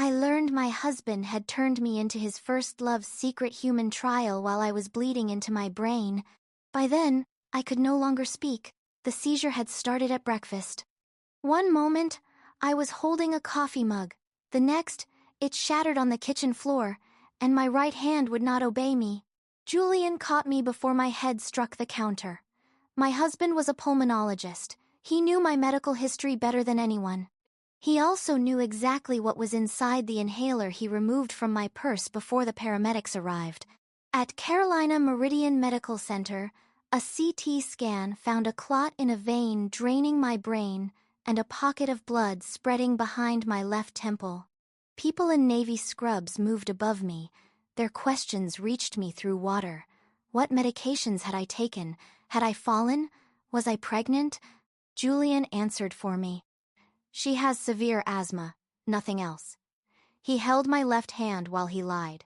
I learned my husband had turned me into his first love's secret human trial while I was bleeding into my brain. By then, I could no longer speak. The seizure had started at breakfast. One moment, I was holding a coffee mug. The next, it shattered on the kitchen floor, and my right hand would not obey me. Julian caught me before my head struck the counter. My husband was a pulmonologist. He knew my medical history better than anyone. He also knew exactly what was inside the inhaler he removed from my purse before the paramedics arrived. At Carolina Meridian Medical Center, a CT scan found a clot in a vein draining my brain and a pocket of blood spreading behind my left temple. People in navy scrubs moved above me. Their questions reached me through water. What medications had I taken? Had I fallen? Was I pregnant? Julian answered for me. She has severe asthma, nothing else. He held my left hand while he lied.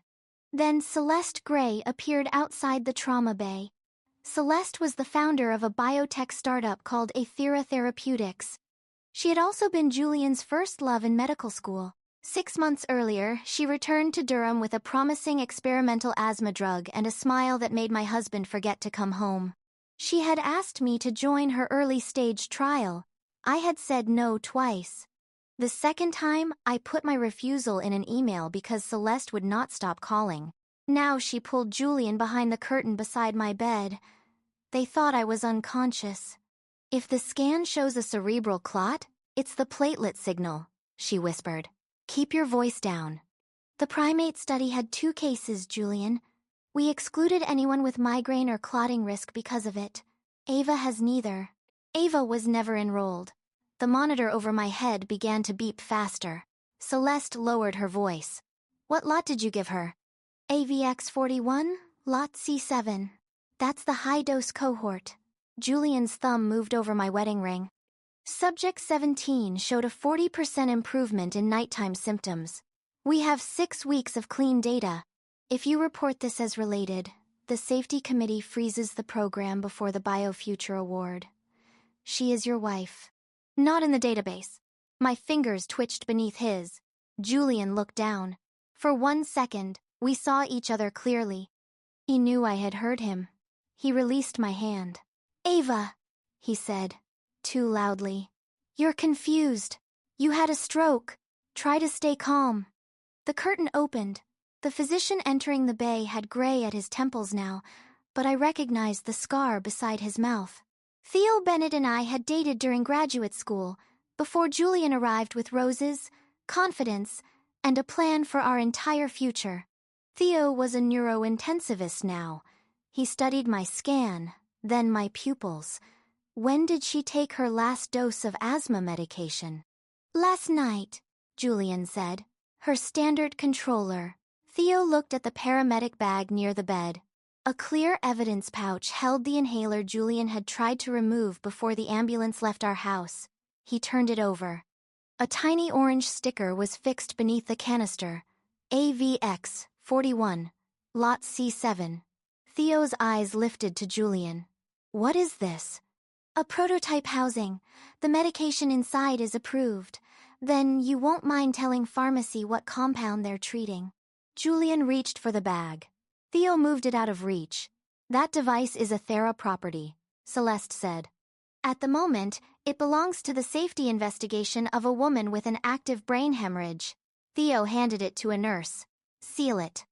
Then Celeste Gray appeared outside the trauma bay. Celeste was the founder of a biotech startup called Aethera Therapeutics. She had also been Julian's first love in medical school. 6 months earlier, she returned to Durham with a promising experimental asthma drug and a smile that made my husband forget to come home. She had asked me to join her early-stage trial. I had said no twice. The second time, I put my refusal in an email because Celeste would not stop calling. Now she pulled Julian behind the curtain beside my bed. They thought I was unconscious. If the scan shows a cerebral clot, it's the platelet signal, she whispered. Keep your voice down. The primate study had 2 cases, Julian. We excluded anyone with migraine or clotting risk because of it. Ava has neither. Ava was never enrolled. The monitor over my head began to beep faster. Celeste lowered her voice. What lot did you give her? AVX41, lot C7. That's the high-dose cohort. Julian's thumb moved over my wedding ring. Subject 17 showed a 40% improvement in nighttime symptoms. We have 6 weeks of clean data. If you report this as related, the safety committee freezes the program before the BioFuture Award. She is your wife. Not in the database. My fingers twitched beneath his. Julian looked down. For 1 second, we saw each other clearly. He knew I had heard him. He released my hand. Ava, he said, too loudly. You're confused. You had a stroke. Try to stay calm. The curtain opened. The physician entering the bay had gray at his temples now, but I recognized the scar beside his mouth. Theo Bennett and I had dated during graduate school, before Julian arrived with roses, confidence, and a plan for our entire future. Theo was a neurointensivist now. He studied my scan, then my pupils. When did she take her last dose of asthma medication? Last night, Julian said. Her standard controller. Theo looked at the paramedic bag near the bed. A clear evidence pouch held the inhaler Julian had tried to remove before the ambulance left our house. He turned it over. A tiny orange sticker was fixed beneath the canister. AVX41, lot C7. Theo's eyes lifted to Julian. What is this? A prototype housing. The medication inside is approved. Then you won't mind telling pharmacy what compound they're treating. Julian reached for the bag. Theo moved it out of reach. That device is a Thera property, Celeste said. At the moment, it belongs to the safety investigation of a woman with an active brain hemorrhage. Theo handed it to a nurse. Seal it.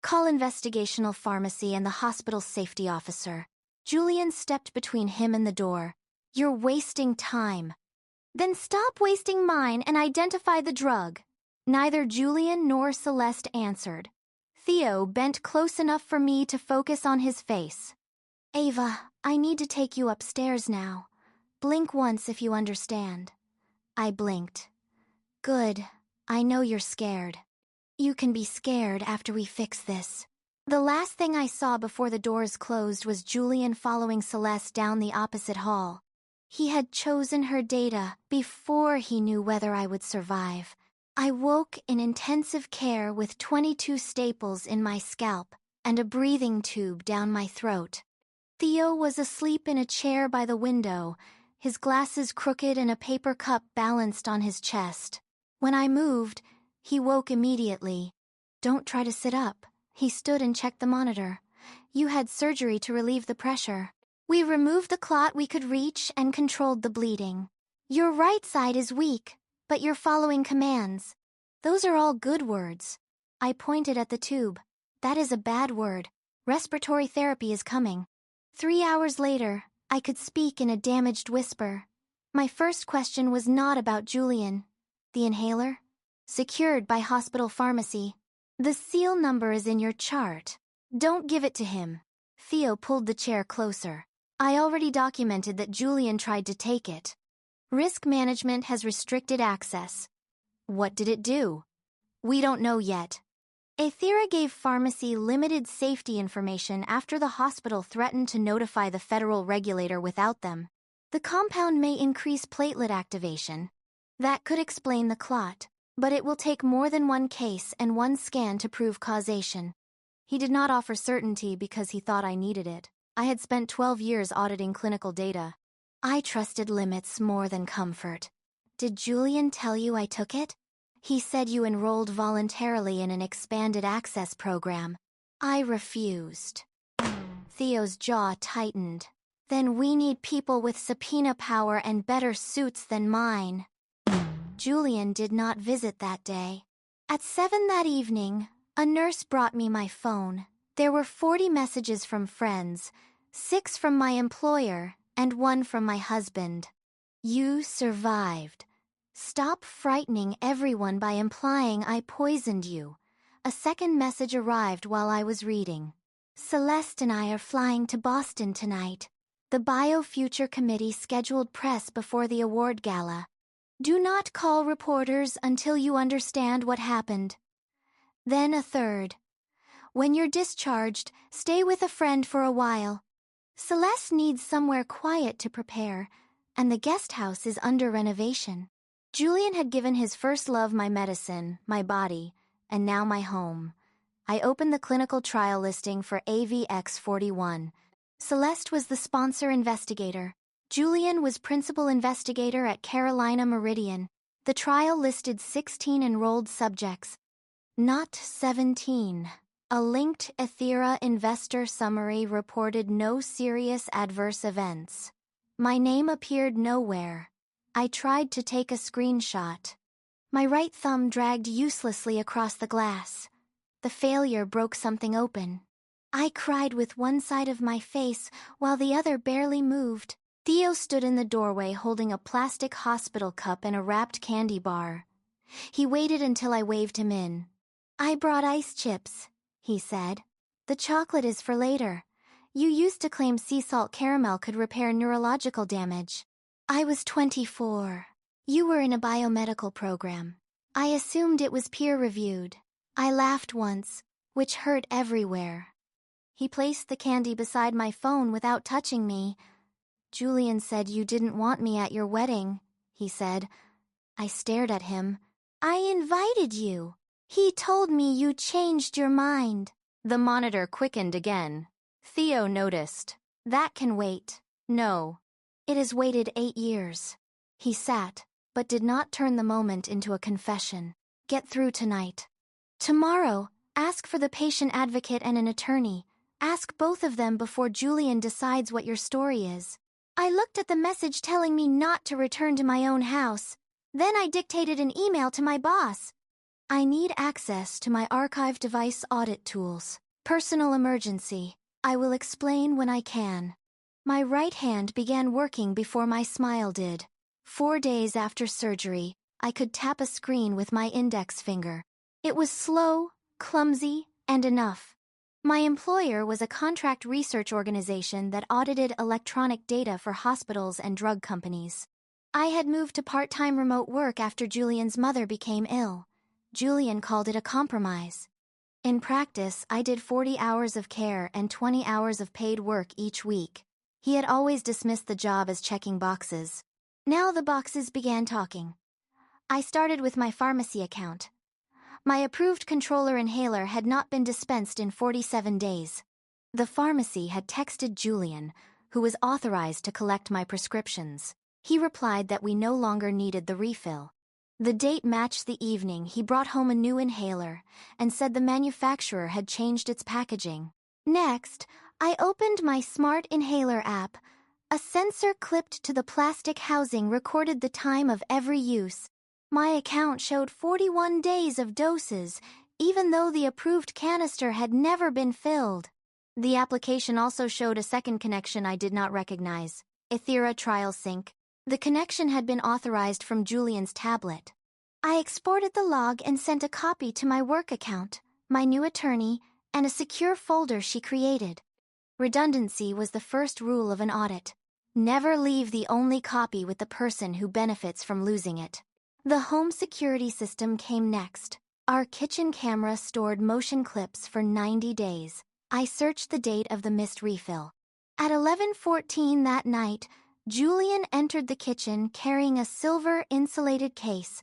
Call investigational pharmacy and the hospital safety officer. Julian stepped between him and the door. You're wasting time. Then stop wasting mine and identify the drug. Neither Julian nor Celeste answered. Theo bent close enough for me to focus on his face. Ava, I need to take you upstairs now. Blink once if you understand. I blinked. Good. I know you're scared. You can be scared after we fix this. The last thing I saw before the doors closed was Julian following Celeste down the opposite hall. He had chosen her data before he knew whether I would survive. I woke in intensive care with 22 staples in my scalp and a breathing tube down my throat. Theo was asleep in a chair by the window, his glasses crooked and a paper cup balanced on his chest. When I moved, He woke immediately. Don't try to sit up. He stood and checked the monitor. You had surgery to relieve the pressure. We removed the clot we could reach and controlled the bleeding. Your right side is weak, but you're following commands. Those are all good words. I pointed at the tube. That is a bad word. Respiratory therapy is coming. 3 hours later, I could speak in a damaged whisper. My first question was not about Julian. The inhaler? Secured by hospital pharmacy. The seal number is in your chart. Don't give it to him. Theo pulled the chair closer. I already documented that Julian tried to take it. Risk management has restricted access. What did it do? We don't know yet. Aethera gave pharmacy limited safety information after the hospital threatened to notify the federal regulator without them. The compound may increase platelet activation. That could explain the clot, but it will take more than one case and one scan to prove causation. He did not offer certainty because he thought I needed it. I had spent 12 years auditing clinical data. I trusted limits more than comfort. Did Julian tell you I took it? He said you enrolled voluntarily in an expanded access program. I refused. Theo's jaw tightened. Then we need people with subpoena power and better suits than mine. Julian did not visit that day. At 7 that evening, a nurse brought me my phone. There were 40 messages from friends, 6 from my employer, and 1 from my husband. You survived. Stop frightening everyone by implying I poisoned you. A second message arrived while I was reading. Celeste and I are flying to Boston tonight. The BioFuture Committee scheduled press before the award gala. Do not call reporters until you understand what happened. Then a third. When you're discharged, stay with a friend for a while. Celeste needs somewhere quiet to prepare, and the guest house is under renovation. Julian had given his first love my medicine, my body, and now my home. I opened the clinical trial listing for AVX41. Celeste was the sponsor investigator. Julian was principal investigator at Carolina Meridian. The trial listed 16 enrolled subjects, not 17. A linked Aethera investor summary reported no serious adverse events. My name appeared nowhere. I tried to take a screenshot. My right thumb dragged uselessly across the glass. The failure broke something open. I cried with one side of my face while the other barely moved. Theo stood in the doorway holding a plastic hospital cup and a wrapped candy bar. He waited until I waved him in. I brought ice chips, he said. The chocolate is for later. You used to claim sea salt caramel could repair neurological damage. I was 24. You were in a biomedical program. I assumed it was peer-reviewed. I laughed once, which hurt everywhere. He placed the candy beside my phone without touching me. Julian said you didn't want me at your wedding, he said. I stared at him. I invited you. He told me you changed your mind. The monitor quickened again. Theo noticed. That can wait. No. It has waited 8 years. He sat, but did not turn the moment into a confession. Get through tonight. Tomorrow, ask for the patient advocate and an attorney. Ask both of them before Julian decides what your story is. I looked at the message telling me not to return to my own house. Then I dictated an email to my boss. I need access to my archive device audit tools. Personal emergency. I will explain when I can. My right hand began working before my smile did. 4 days after surgery, I could tap a screen with my index finger. It was slow, clumsy, and enough. My employer was a contract research organization that audited electronic data for hospitals and drug companies. I had moved to part-time remote work after Julian's mother became ill. Julian called it a compromise. In practice, I did 40 hours of care and 20 hours of paid work each week. He had always dismissed the job as checking boxes. Now the boxes began talking. I started with my pharmacy account. My approved controller inhaler had not been dispensed in 47 days. The pharmacy had texted Julian, who was authorized to collect my prescriptions. He replied that we no longer needed the refill. The date matched the evening he brought home a new inhaler and said the manufacturer had changed its packaging. Next, I opened my smart inhaler app. A sensor clipped to the plastic housing recorded the time of every use. My account showed 41 days of doses, even though the approved canister had never been filled. The application also showed a second connection I did not recognize: Ethera Trial Sync. The connection had been authorized from Julian's tablet. I exported the log and sent a copy to my work account, my new attorney, and a secure folder she created. Redundancy was the first rule of an audit. Never leave the only copy with the person who benefits from losing it. The home security system came next. Our kitchen camera stored motion clips for 90 days. I searched the date of the missed refill. At 11:14 that night, Julian entered the kitchen carrying a silver insulated case.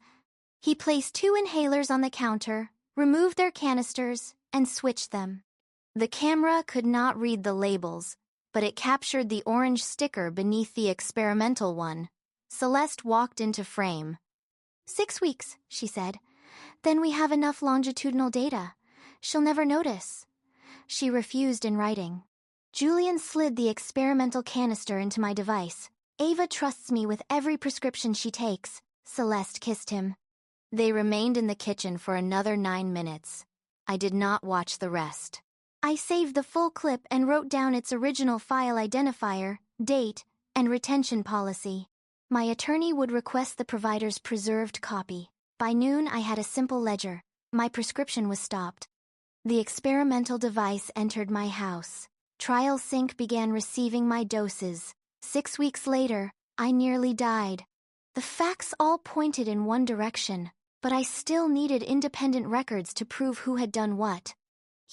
He placed 2 inhalers on the counter, removed their canisters, and switched them. The camera could not read the labels, but it captured the orange sticker beneath the experimental one. Celeste walked into frame. 6 weeks, she said. Then we have enough longitudinal data. She'll never notice. She refused in writing. Julian slid the experimental canister into my device. Ava trusts me with every prescription she takes. Celeste kissed him. They remained in the kitchen for another 9 minutes. I did not watch the rest. I saved the full clip and wrote down its original file identifier, date, and retention policy. My attorney would request the provider's preserved copy. By noon, I had a simple ledger. My prescription was stopped. The experimental device entered my house. Trial Sync began receiving my doses. 6 weeks later, I nearly died. The facts all pointed in one direction, but I still needed independent records to prove who had done what.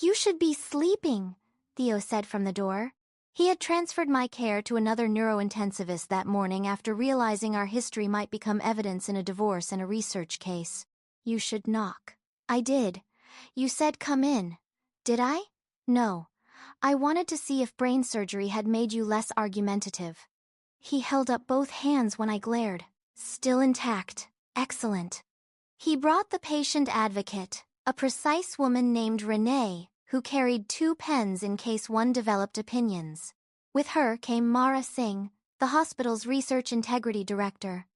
You should be sleeping, Theo said from the door. He had transferred my care to another neurointensivist that morning after realizing our history might become evidence in a divorce and a research case. You should knock. I did. You said come in. Did I? No. I wanted to see if brain surgery had made you less argumentative. He held up both hands when I glared. Still intact. Excellent. He brought the patient advocate, a precise woman named Renee, who carried 2 pens in case one developed opinions. With her came Mara Singh, the hospital's research integrity director.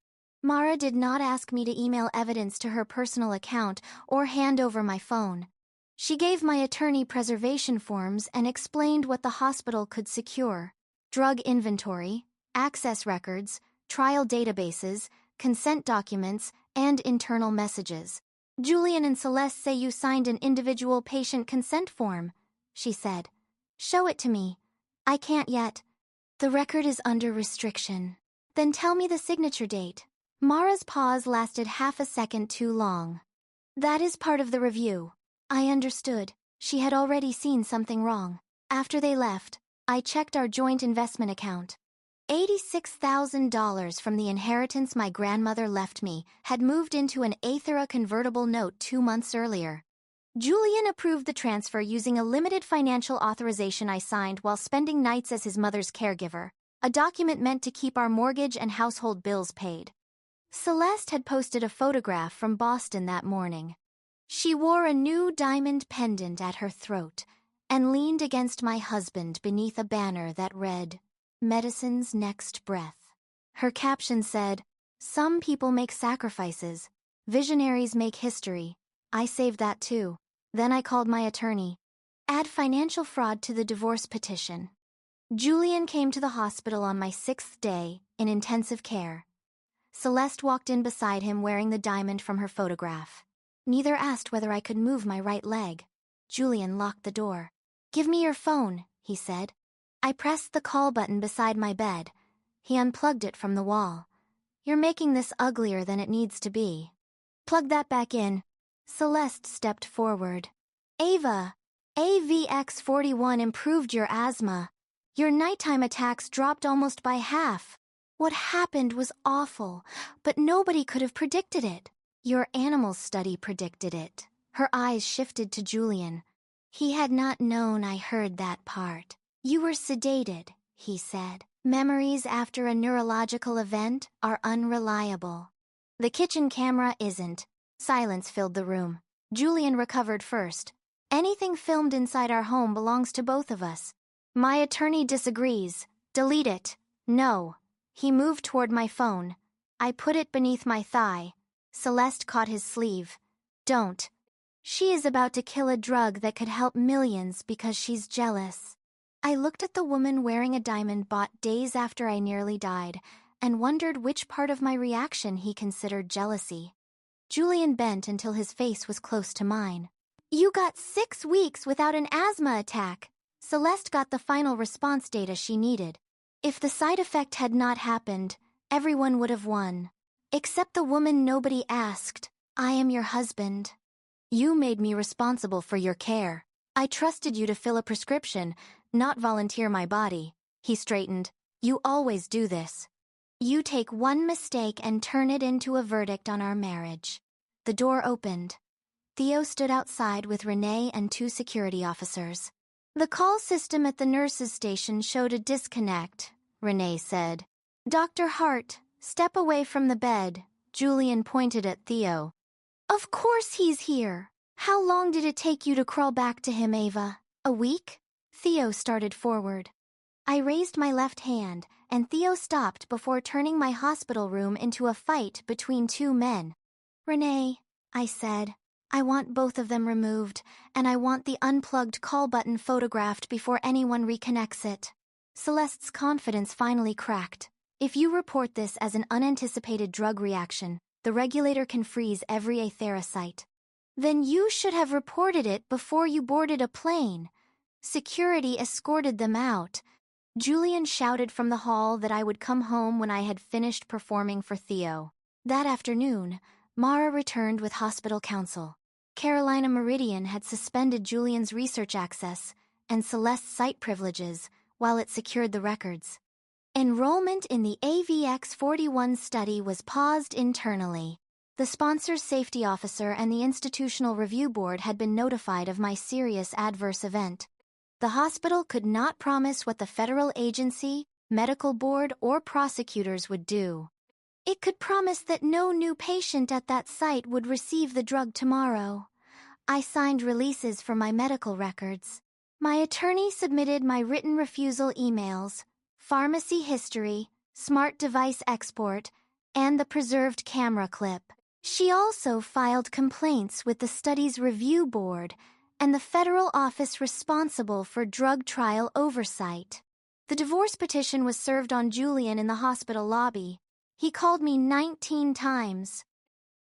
Mara did not ask me to email evidence to her personal account or hand over my phone. She gave my attorney preservation forms and explained what the hospital could secure: drug inventory, access records, trial databases, consent documents, and internal messages. Julian and Celeste say you signed an individual patient consent form, she said. Show it to me. I can't yet. The record is under restriction. Then tell me the signature date. Mara's pause lasted half a second too long. That is part of the review. I understood. She had already seen something wrong. After they left, I checked our joint investment account. $86,000 from the inheritance my grandmother left me had moved into an Aethera convertible note 2 months earlier. Julian approved the transfer using a limited financial authorization I signed while spending nights as his mother's caregiver, a document meant to keep our mortgage and household bills paid. Celeste had posted a photograph from Boston that morning. She wore a new diamond pendant at her throat and leaned against my husband beneath a banner that read, Medicine's Next Breath. Her caption said, Some people make sacrifices. Visionaries make history. I saved that too. Then I called my attorney. Add financial fraud to the divorce petition. Julian came to the hospital on my 6th day in intensive care. Celeste walked in beside him wearing the diamond from her photograph. Neither asked whether I could move my right leg. Julian locked the door. Give me your phone, he said. I pressed the call button beside my bed. He unplugged it from the wall. You're making this uglier than it needs to be. Plug that back in. Celeste stepped forward. Ava, AVX41 improved your asthma. Your nighttime attacks dropped almost by half. What happened was awful, but nobody could have predicted it. Your animal study predicted it. Her eyes shifted to Julian. He had not known I heard that part. You were sedated, he said. Memories after a neurological event are unreliable. The kitchen camera isn't. Silence filled the room. Julian recovered first. Anything filmed inside our home belongs to both of us. My attorney disagrees. Delete it. No. He moved toward my phone. I put it beneath my thigh. Celeste caught his sleeve. Don't. She is about to kill a drug that could help millions because she's jealous. I looked at the woman wearing a diamond bought days after I nearly died and wondered which part of my reaction he considered jealousy. Julian bent until his face was close to mine. You got 6 weeks without an asthma attack. Celeste got the final response data she needed. If the side effect had not happened, everyone would have won. Except the woman nobody asked. I am your husband. You made me responsible for your care. I trusted you to fill a prescription, not volunteer my body. He straightened. You always do this. You take one mistake and turn it into a verdict on our marriage. The door opened. Theo stood outside with Renee and 2 security officers. The call system at the nurse's station showed a disconnect, Renee said. Dr. Hart, step away from the bed. Julian pointed at Theo. Of course he's here. How long did it take you to crawl back to him, Ava? A week? Theo started forward. I raised my left hand, and Theo stopped before turning my hospital room into a fight between 2 men. Renee, I said, I want both of them removed, and I want the unplugged call button photographed before anyone reconnects it. Celeste's confidence finally cracked. If you report this as an unanticipated drug reaction, the regulator can freeze every Aethera site. Then you should have reported it before you boarded a plane. Security escorted them out. Julian shouted from the hall that I would come home when I had finished performing for Theo. That afternoon, Mara returned with hospital counsel. Carolina Meridian had suspended Julian's research access and Celeste's site privileges while it secured the records. Enrollment in the AVX41 study was paused internally. The sponsor's safety officer and the institutional review board had been notified of my serious adverse event. The hospital could not promise what the federal agency, medical board, or prosecutors would do. It could promise that no new patient at that site would receive the drug tomorrow. I signed releases for my medical records. My attorney submitted my written refusal emails, pharmacy history, smart device export, and the preserved camera clip. She also filed complaints with the study's review board and the federal office responsible for drug trial oversight. The divorce petition was served on Julian in the hospital lobby. He called me 19 times.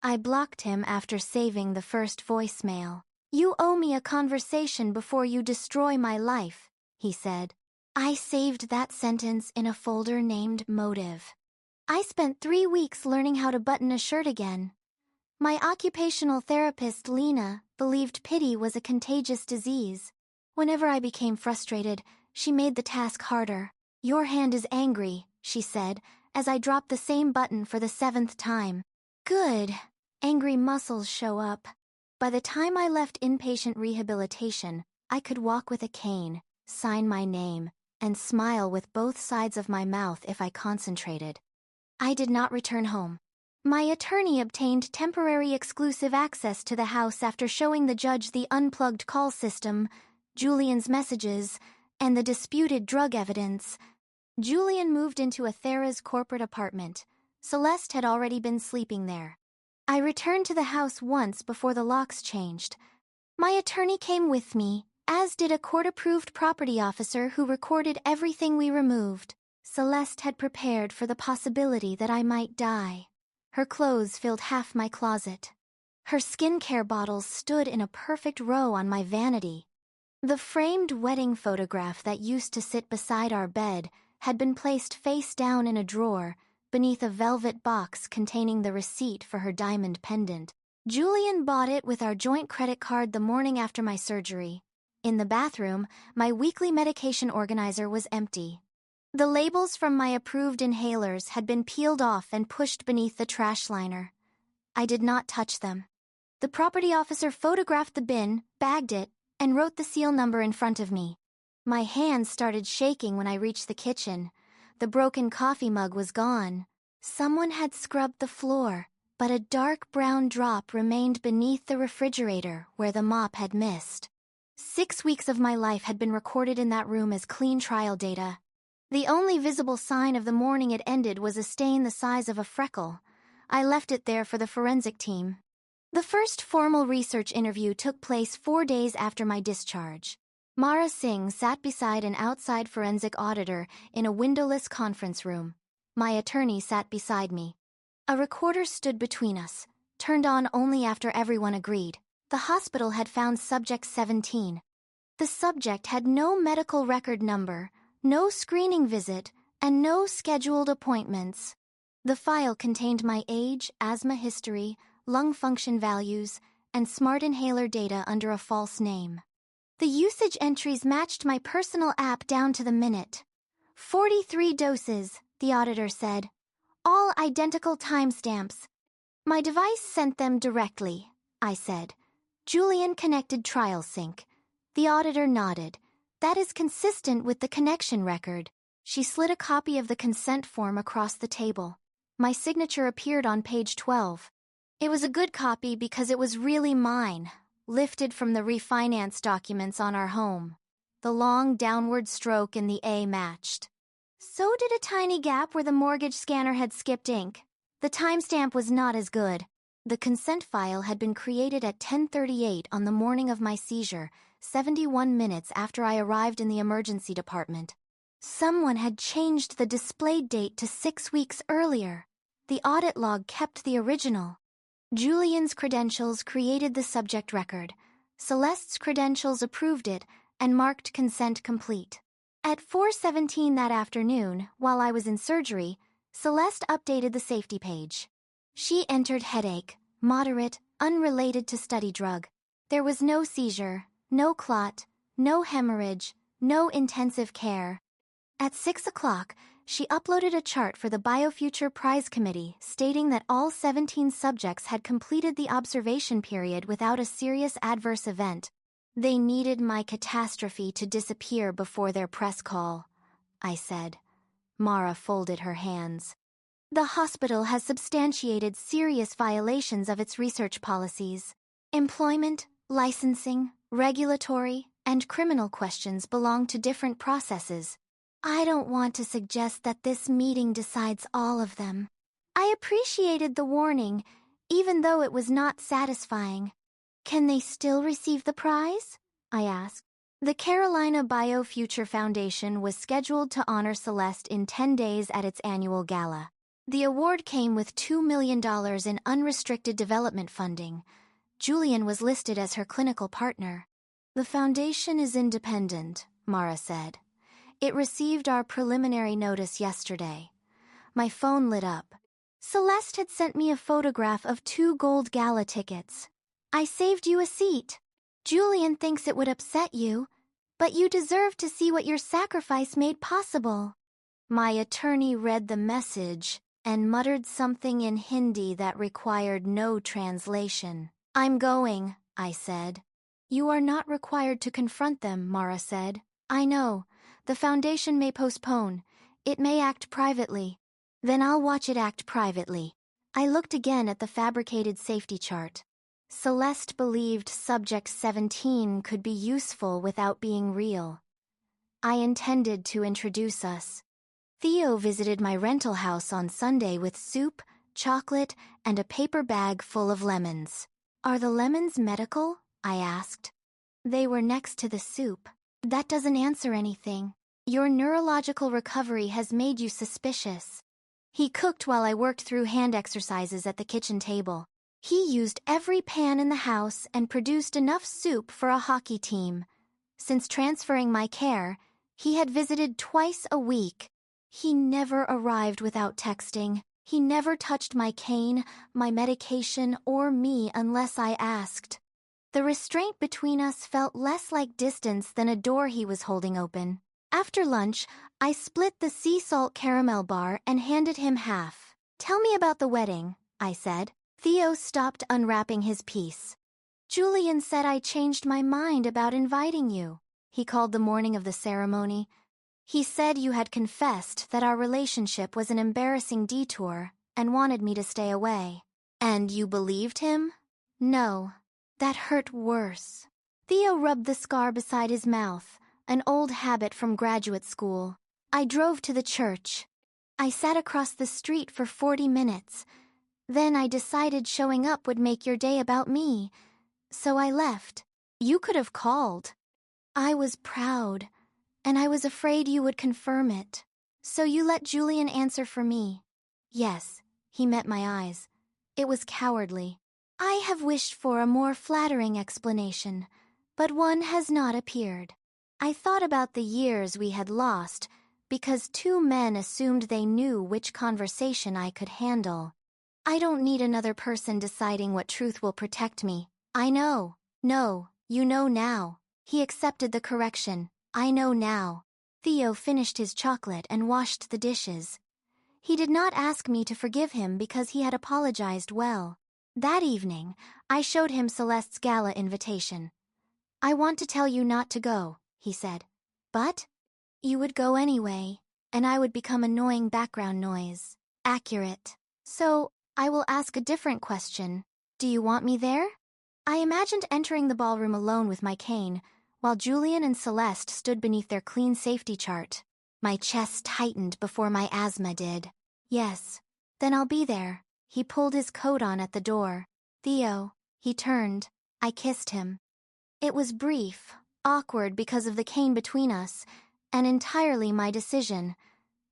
I blocked him after saving the first voicemail. You owe me a conversation before you destroy my life, he said. I saved that sentence in a folder named Motive. I spent 3 weeks learning how to button a shirt again. My occupational therapist, Lena, believed pity was a contagious disease. Whenever I became frustrated, she made the task harder. Your hand is angry, she said, as I dropped the same button for the 7th time. Good. Angry muscles show up. By the time I left inpatient rehabilitation, I could walk with a cane, sign my name, and smile with both sides of my mouth if I concentrated. I did not return home. My attorney obtained temporary exclusive access to the house after showing the judge the unplugged call system, Julian's messages, and the disputed drug evidence. Julian moved into Aethera's corporate apartment. Celeste had already been sleeping there. I returned to the house once before the locks changed. My attorney came with me, as did a court-approved property officer who recorded everything we removed. Celeste had prepared for the possibility that I might die. Her clothes filled half my closet. Her skincare bottles stood in a perfect row on my vanity. The framed wedding photograph that used to sit beside our bed had been placed face down in a drawer beneath a velvet box containing the receipt for her diamond pendant. Julian bought it with our joint credit card the morning after my surgery. In the bathroom, my weekly medication organizer was empty. The labels from my approved inhalers had been peeled off and pushed beneath the trash liner. I did not touch them. The property officer photographed the bin, bagged it, and wrote the seal number in front of me. My hands started shaking when I reached the kitchen. The broken coffee mug was gone. Someone had scrubbed the floor, but a dark brown drop remained beneath the refrigerator where the mop had missed. 6 weeks of my life had been recorded in that room as clean trial data. The only visible sign of the morning it ended was a stain the size of a freckle. I left it there for the forensic team. The first formal research interview took place 4 days after my discharge. Mara Singh sat beside an outside forensic auditor in a windowless conference room. My attorney sat beside me. A recorder stood between us, turned on only after everyone agreed. The hospital had found subject 17. The subject had no medical record number, no screening visit, and no scheduled appointments. The file contained my age, asthma history, lung function values, and smart inhaler data under a false name. The usage entries matched my personal app down to the minute. 43 doses, the auditor said. All identical timestamps. My device sent them directly, I said. Julian connected trial sync. The auditor nodded. That is consistent with the connection record. She slid a copy of the consent form across the table. My signature appeared on page 12. It was a good copy because it was really mine, lifted from the refinance documents on our home. The long downward stroke in the A matched. So did a tiny gap where the mortgage scanner had skipped ink. The timestamp was not as good. The consent file had been created at 10:38 on the morning of my seizure, 71 minutes after I arrived in the emergency department. Someone had changed the displayed date to 6 weeks earlier. The audit log kept the original. Julian's credentials created the subject record. Celeste's credentials approved it and marked consent complete. At 4:17 that afternoon, while I was in surgery, Celeste updated the safety page. She entered headache, moderate, unrelated to study drug. There was no seizure, no clot, no hemorrhage, no intensive care. At 6 o'clock, she uploaded a chart for the BioFuture Prize Committee stating that all 17 subjects had completed the observation period without a serious adverse event. They needed my catastrophe to disappear before their press call, I said. Mara folded her hands. The hospital has substantiated serious violations of its research policies. Employment, licensing, regulatory, and criminal questions belong to different processes. I don't want to suggest that this meeting decides all of them. I appreciated the warning, even though it was not satisfying. Can they still receive the prize? I asked. The Carolina BioFuture Foundation was scheduled to honor Celeste in 10 days at its annual gala. The award came with $2 million in unrestricted development funding. Julian was listed as her clinical partner. The foundation is independent, Mara said. It received our preliminary notice yesterday. My phone lit up. Celeste had sent me a photograph of 2 gold gala tickets. I saved you a seat. Julian thinks it would upset you, but you deserve to see what your sacrifice made possible. My attorney read the message and muttered something in Hindi that required no translation. I'm going, I said. You are not required to confront them, Mara said. I know. The foundation may postpone. It may act privately. Then I'll watch it act privately. I looked again at the fabricated safety chart. Celeste believed Subject 17 could be useful without being real. I intended to introduce us. Theo visited my rental house on Sunday with soup, chocolate, and a paper bag full of lemons. Are the lemons medical? I asked. They were next to the soup. That doesn't answer anything. Your neurological recovery has made you suspicious. He cooked while I worked through hand exercises at the kitchen table. He used every pan in the house and produced enough soup for a hockey team. Since transferring my care, he had visited twice a week. He never arrived without texting. He never touched my cane, my medication, or me unless I asked. The restraint between us felt less like distance than a door he was holding open. After lunch, I split the sea salt caramel bar and handed him half. Tell me about the wedding, I said. Theo stopped unwrapping his piece. Julian said I changed my mind about inviting you. He called the morning of the ceremony. He said you had confessed that our relationship was an embarrassing detour and wanted me to stay away. And you believed him? No. That hurt worse. Theo rubbed the scar beside his mouth, an old habit from graduate school. I drove to the church. I sat across the street for 40 minutes. Then I decided showing up would make your day about me. So I left. You could have called. I was proud, and I was afraid you would confirm it. So you let Julian answer for me. Yes, he met my eyes. It was cowardly. I have wished for a more flattering explanation, but one has not appeared. I thought about the years we had lost because two men assumed they knew which conversation I could handle. I don't need another person deciding what truth will protect me. I know. No, you know now. He accepted the correction. I know now. Theo finished his chocolate and washed the dishes. He did not ask me to forgive him because he had apologized well. That evening, I showed him Celeste's gala invitation. I want to tell you not to go, he said. But you would go anyway, and I would become annoying background noise. Accurate. So, I will ask a different question. Do you want me there? I imagined entering the ballroom alone with my cane, while Julian and Celeste stood beneath their clean safety chart. My chest tightened before my asthma did. Yes, then I'll be there. He pulled his coat on at the door. Theo, he turned. I kissed him. It was brief, awkward because of the cane between us, and entirely my decision.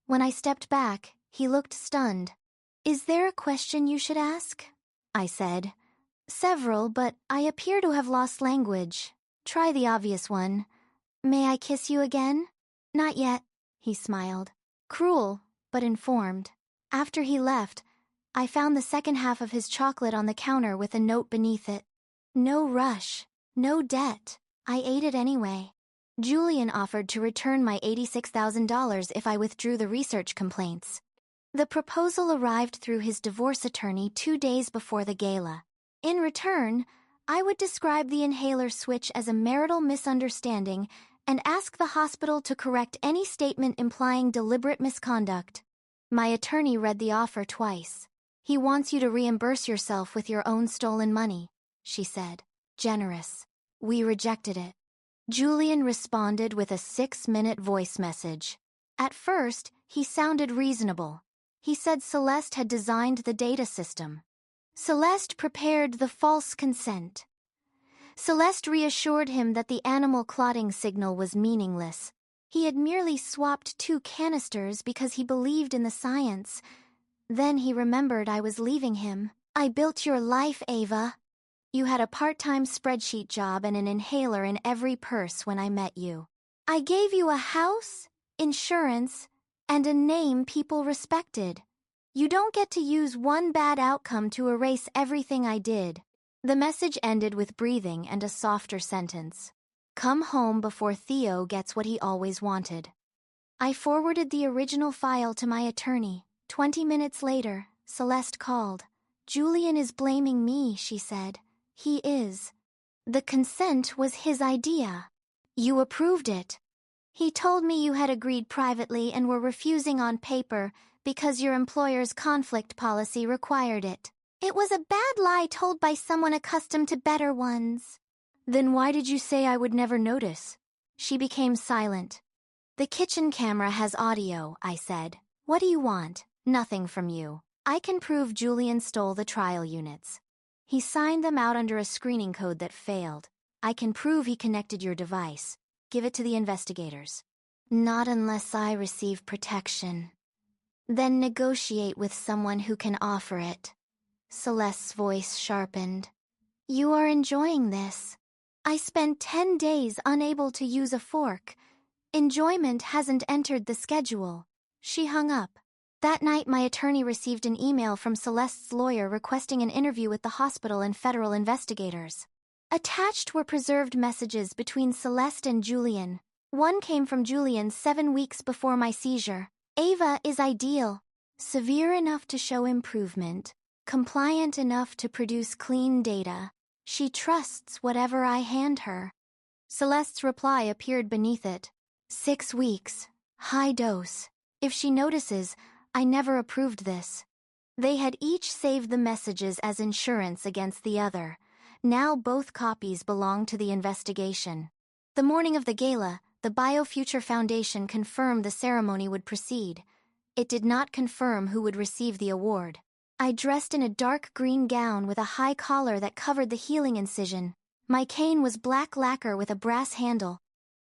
When I stepped back, he looked stunned. Is there a question you should ask? I said. Several, but I appear to have lost language. Try the obvious one. May I kiss you again? Not yet, he smiled. Cruel, but informed. After he left, I found the second half of his chocolate on the counter with a note beneath it. No rush, no debt. I ate it anyway. Julian offered to return my $86,000 if I withdrew the research complaints. The proposal arrived through his divorce attorney 2 days before the gala. In return, I would describe the inhaler switch as a marital misunderstanding and ask the hospital to correct any statement implying deliberate misconduct. My attorney read the offer twice. He wants you to reimburse yourself with your own stolen money, she said. Generous. We rejected it. Julian responded with a 6-minute voice message. At first, he sounded reasonable. He said Celeste had designed the data system. Celeste prepared the false consent. Celeste reassured him that the animal clotting signal was meaningless. He had merely swapped 2 canisters because he believed in the science. Then he remembered I was leaving him. I built your life, Ava. You had a part-time spreadsheet job and an inhaler in every purse when I met you. I gave you a house, insurance, and a name people respected. You don't get to use one bad outcome to erase everything I did. The message ended with breathing and a softer sentence. Come home before Theo gets what he always wanted. I forwarded the original file to my attorney. 20 minutes later, Celeste called. Julian is blaming me, she said. He is. The consent was his idea. You approved it. He told me you had agreed privately and were refusing on paper because your employer's conflict policy required it. It was a bad lie told by someone accustomed to better ones. Then why did you say I would never notice? She became silent. The kitchen camera has audio, I said. What do you want? Nothing from you. I can prove Julian stole the trial units. He signed them out under a screening code that failed. I can prove he connected your device. Give it to the investigators. Not unless I receive protection. Then negotiate with someone who can offer it. Celeste's voice sharpened. You are enjoying this. I spent 10 days unable to use a fork. Enjoyment hasn't entered the schedule. She hung up. That night, my attorney received an email from Celeste's lawyer requesting an interview with the hospital and federal investigators. Attached were preserved messages between Celeste and Julian. One came from Julian 7 weeks before my seizure. Ava is ideal. Severe enough to show improvement. Compliant enough to produce clean data. She trusts whatever I hand her. Celeste's reply appeared beneath it. 6 weeks. High dose. If she notices, I never approved this. They had each saved the messages as insurance against the other. Now both copies belonged to the investigation. The morning of the gala, the BioFuture Foundation confirmed the ceremony would proceed. It did not confirm who would receive the award. I dressed in a dark green gown with a high collar that covered the healing incision. My cane was black lacquer with a brass handle.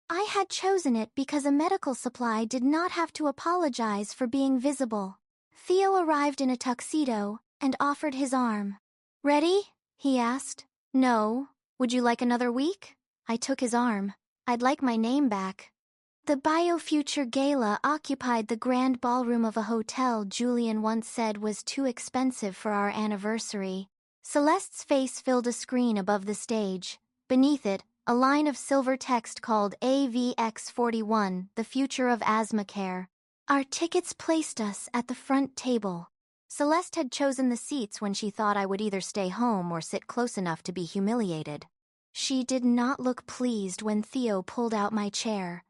I had chosen it because a medical supply did not have to apologize for being visible. Theo arrived in a tuxedo and offered his arm. "Ready?" he asked. "No. Would you like another week?" I took his arm. "I'd like my name back." The BioFuture Gala occupied the grand ballroom of a hotel Julian once said was too expensive for our anniversary. Celeste's face filled a screen above the stage. Beneath it, a line of silver text called AVX41, the future of asthma care. Our tickets placed us at the front table. Celeste had chosen the seats when she thought I would either stay home or sit close enough to be humiliated. She did not look pleased when Theo pulled out my chair.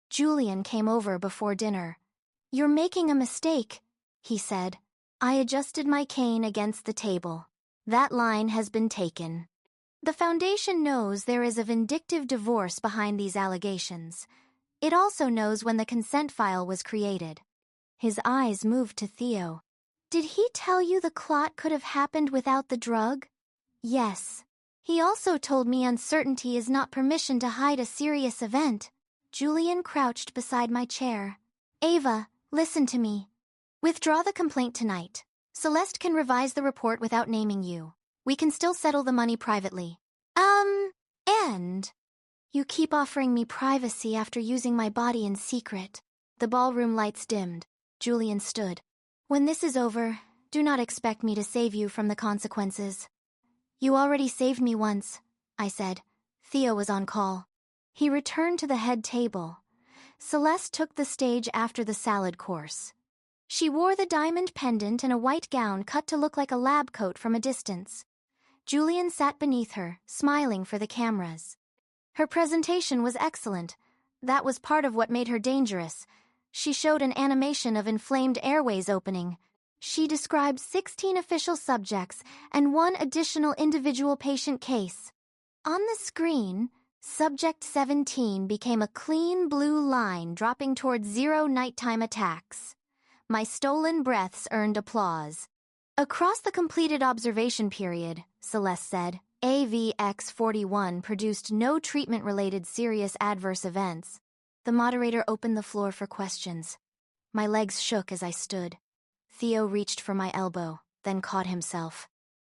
Julian came over before dinner. "You're making a mistake," he said. I adjusted my cane against the table. "That line has been taken." The foundation knows there is a vindictive divorce behind these allegations. It also knows when the consent file was created. His eyes moved to Theo. "Did he tell you the clot could have happened without the drug?" "Yes. He also told me uncertainty is not permission to hide a serious event." Julian crouched beside my chair. "Ava, listen to me. Withdraw the complaint tonight. Celeste can revise the report without naming you. We can still settle the money privately." And? You keep offering me privacy after using my body in secret." The ballroom lights dimmed. Julian stood. "When this is over, do not expect me to save you from the consequences." "You already saved me once," I said. Theo was on call. He returned to the head table. Celeste took the stage after the salad course. She wore the diamond pendant and a white gown cut to look like a lab coat from a distance. Julian sat beneath her, smiling for the cameras. Her presentation was excellent. That was part of what made her dangerous. She showed an animation of inflamed airways opening. She described 16 official subjects and one additional individual patient case. On the screen, Subject 17 became a clean blue line dropping toward 0 nighttime attacks. My stolen breaths earned applause. "Across the completed observation period," Celeste said, "AVX41 produced no treatment-related serious adverse events." The moderator opened the floor for questions. My legs shook as I stood. Theo reached for my elbow, then caught himself.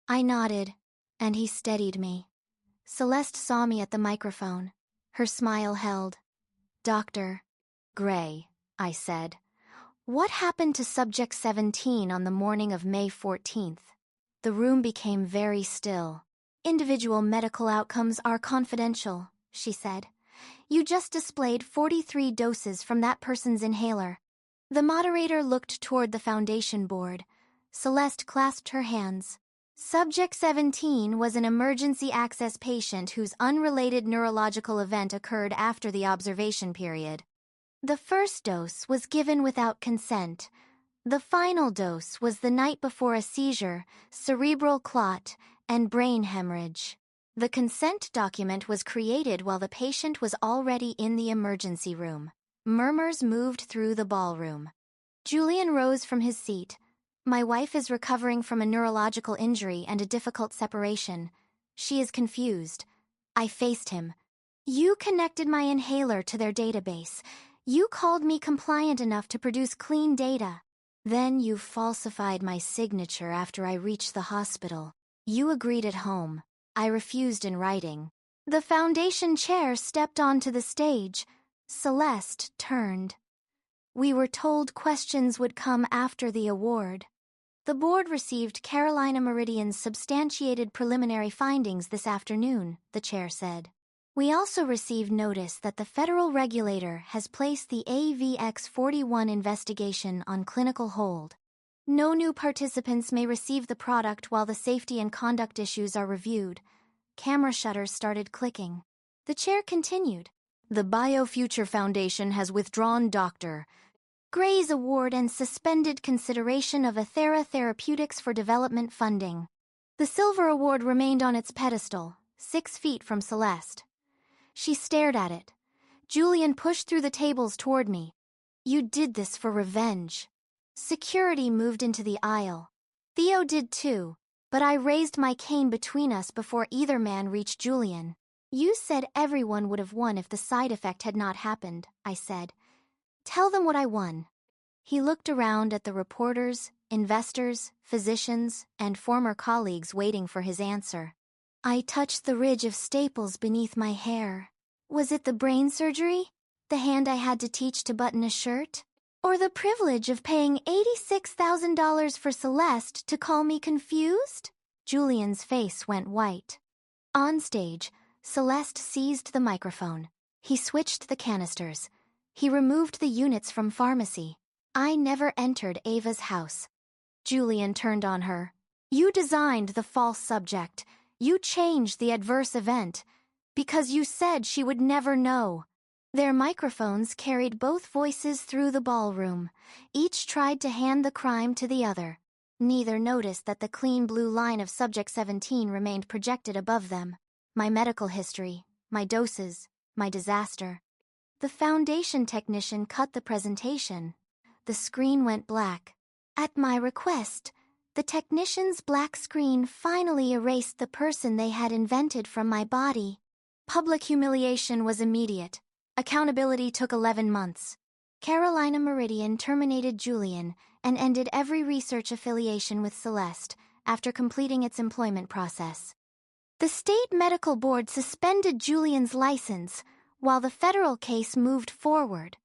I nodded, and he steadied me. Celeste saw me at the microphone. Her smile held. "Dr. Gray," I said, "what happened to Subject 17 on the morning of May 14th? The room became very still. "Individual medical outcomes are confidential," she said. "You just displayed 43 doses from that person's inhaler." The moderator looked toward the foundation board. Celeste clasped her hands. "Subject 17 was an emergency access patient whose unrelated neurological event occurred after the observation period. The first dose was given without consent. The final dose was the night before a seizure, cerebral clot, and brain hemorrhage. The consent document was created while the patient was already in the emergency room." Murmurs moved through the ballroom. Julian rose from his seat. "My wife is recovering from a neurological injury and a difficult separation. She is confused." I faced him. "You connected my inhaler to their database. You called me compliant enough to produce clean data. Then you falsified my signature after I reached the hospital. You agreed at home. I refused in writing." The foundation chair stepped onto the stage. Celeste turned. "We were told questions would come after the award." "The board received Carolina Meridian's substantiated preliminary findings this afternoon," the chair said. "We also received notice that the federal regulator has placed the AVX41 investigation on clinical hold. No new participants may receive the product while the safety and conduct issues are reviewed." Camera shutters started clicking. The chair continued. "The BioFuture Foundation has withdrawn Dr. Gray's Award and suspended consideration of Athera Therapeutics for development funding. The Silver Award remained on its pedestal, 6 feet from Celeste. She stared at it. Julian pushed through the tables toward me. You did this for revenge. Security moved into the aisle. Theo did too, but I raised my cane between us before either man reached Julian. You said everyone would have won if the side effect had not happened, I said. Tell them what I won. He looked around at the reporters, investors, physicians, and former colleagues waiting for his answer. I touched the ridge of staples beneath my hair. Was it the brain surgery? The hand I had to teach to button a shirt? Or the privilege of paying $86,000 for Celeste to call me confused? Julian's face went white. On stage, Celeste seized the microphone. He switched the canisters. He removed the units from pharmacy. I never entered Ava's house. Julian turned on her. You designed the false subject. You changed the adverse event. Because you said she would never know. Their microphones carried both voices through the ballroom. Each tried to hand the crime to the other. Neither noticed that the clean blue line of Subject 17 remained projected above them. My medical history, my doses, my disaster. The foundation technician cut the presentation. The screen went black. At my request, the technician's black screen finally erased the person they had invented from my body. Public humiliation was immediate. Accountability took 11 months. Carolina Meridian terminated Julian and ended every research affiliation with Celeste after completing its employment process. The state medical board suspended Julian's license while the federal case moved forward.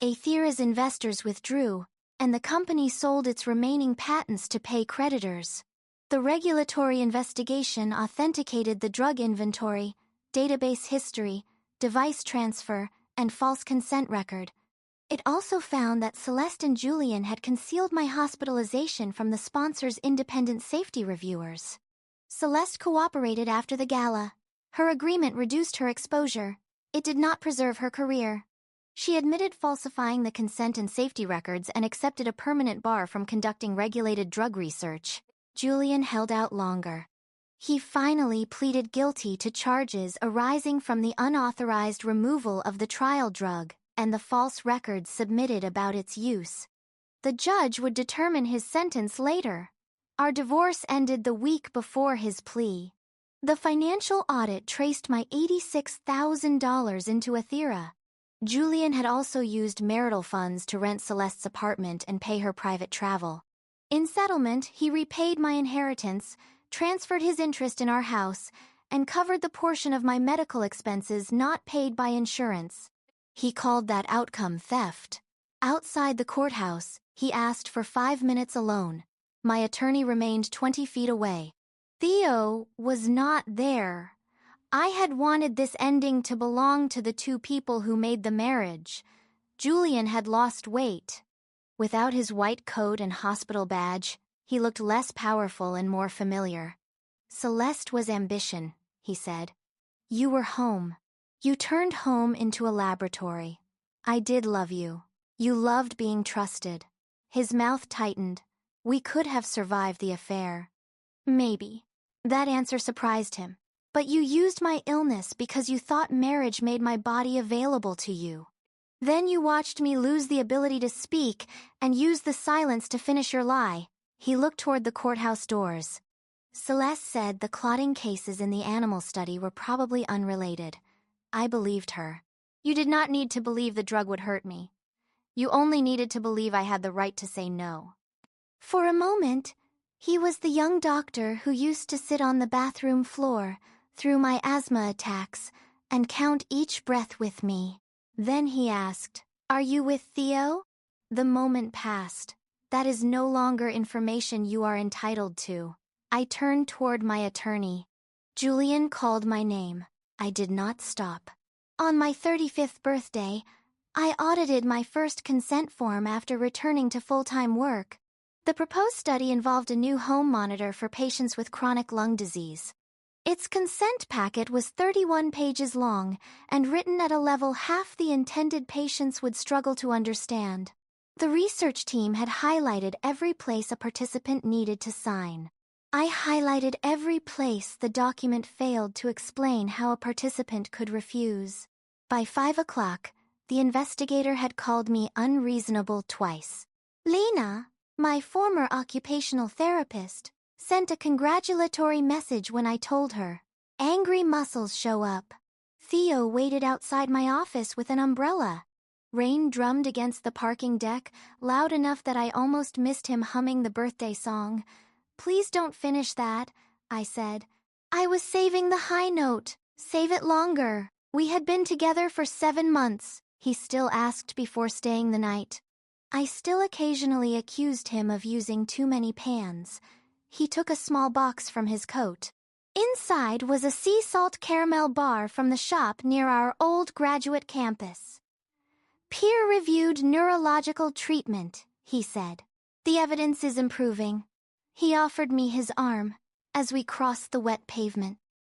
Aethera's investors withdrew, and the company sold its remaining patents to pay creditors. The regulatory investigation authenticated the drug inventory, database history, device transfer, and false consent record. It also found that Celeste and Julian had concealed my hospitalization from the sponsor's independent safety reviewers. Celeste cooperated after the gala. Her agreement reduced her exposure. It did not preserve her career. She admitted falsifying the consent and safety records and accepted a permanent bar from conducting regulated drug research. Julian held out longer. He finally pleaded guilty to charges arising from the unauthorized removal of the trial drug and the false records submitted about its use. The judge would determine his sentence later. Our divorce ended the week before his plea. The financial audit traced my $86,000 into Aethera. Julian had also used marital funds to rent Celeste's apartment and pay her private travel. In settlement, he repaid my inheritance, transferred his interest in our house, and covered the portion of my medical expenses not paid by insurance. He called that outcome theft. Outside the courthouse, he asked for 5 minutes alone. My attorney remained 20 feet away. Theo was not there. I had wanted this ending to belong to the two people who made the marriage. Julian had lost weight. Without his white coat and hospital badge, he looked less powerful and more familiar. Celeste was ambition, he said. You were home. You turned home into a laboratory. I did love you. You loved being trusted. His mouth tightened. We could have survived the affair. Maybe. That answer surprised him. But you used my illness because you thought marriage made my body available to you. Then you watched me lose the ability to speak and used the silence to finish your lie. He looked toward the courthouse doors. Celeste said the clotting cases in the animal study were probably unrelated. I believed her. You did not need to believe the drug would hurt me. You only needed to believe I had the right to say no. For a moment, he was the young doctor who used to sit on the bathroom floor through my asthma attacks and count each breath with me. Then he asked, "Are you with Theo?" The moment passed. That is no longer information you are entitled to. I turned toward my attorney. Julian called my name. I did not stop. On my 35th birthday, I audited my first consent form after returning to full-time work. The proposed study involved a new home monitor for patients with chronic lung disease. Its consent packet was 31 pages long and written at a level half the intended patients would struggle to understand. The research team had highlighted every place a participant needed to sign. I highlighted every place the document failed to explain how a participant could refuse. By 5 o'clock, the investigator had called me unreasonable twice. Lena, my former occupational therapist, sent a congratulatory message when I told her. Angry muscles show up. Theo waited outside my office with an umbrella. Rain drummed against the parking deck, loud enough that I almost missed him humming the birthday song. Please don't finish that, I said. I was saving the high note. Save it longer. We had been together for 7 months, he still asked before staying the night. I still occasionally accused him of using too many pans. He took a small box from his coat. Inside was a sea salt caramel bar from the shop near our old graduate campus. Peer-reviewed neurological treatment, he said. The evidence is improving. He offered me his arm as we crossed the wet pavement.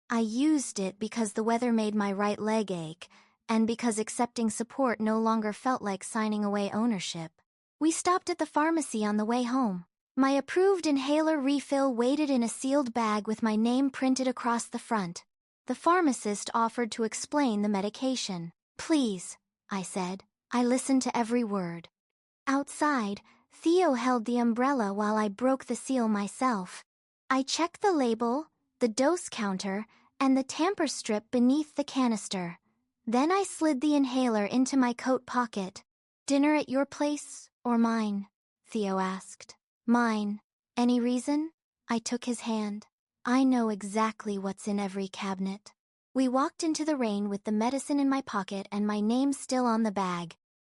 I used it because the weather made my right leg ache, and because accepting support no longer felt like signing away ownership. We stopped at the pharmacy on the way home. My approved inhaler refill waited in a sealed bag with my name printed across the front. The pharmacist offered to explain the medication. Please, I said. I listened to every word. Outside, Theo held the umbrella while I broke the seal myself. I checked the label, the dose counter, and the tamper strip beneath the canister. Then I slid the inhaler into my coat pocket. Dinner at your place or mine? Theo asked. Mine. Any reason? I took his hand. I know exactly what's in every cabinet. We walked into the rain with the medicine in my pocket and my name still on the bag.